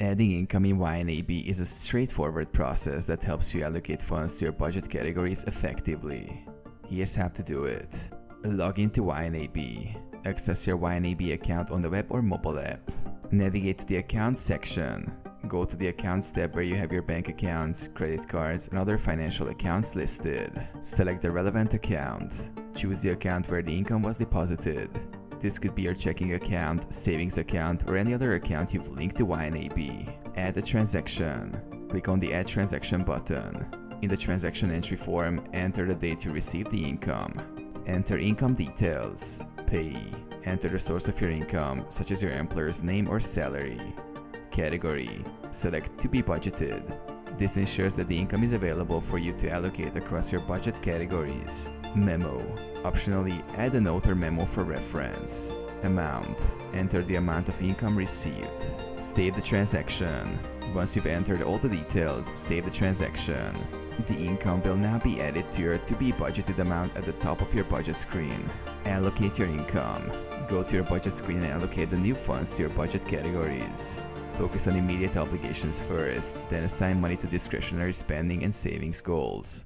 Adding income in YNAB is a straightforward process that helps you allocate funds to your budget categories effectively. Here's how to do it. Log into YNAB. Access your YNAB account on the web or mobile app. Navigate to the Accounts section. Go to the Accounts tab where you have your bank accounts, credit cards, and other financial accounts listed. Select the relevant account. Choose the account where the income was deposited. This could be your checking account, savings account, or any other account you've linked to YNAB. Add a transaction. Click on the Add Transaction button. In the transaction entry form, enter the date you received the income. Enter income details. Payee. Enter the source of your income, such as your employer's name or salary. Category. Select To Be Budgeted. This ensures that the income is available for you to allocate across your budget categories. Memo. Optionally, add a note or memo for reference. Amount. Enter the amount of income received. Save the transaction. Once you've entered all the details, save the transaction. The income will now be added to your To Be Budgeted amount at the top of your budget screen. Allocate your income. Go to your budget screen and allocate the new funds to your budget categories. Focus on immediate obligations first, then assign money to discretionary spending and savings goals.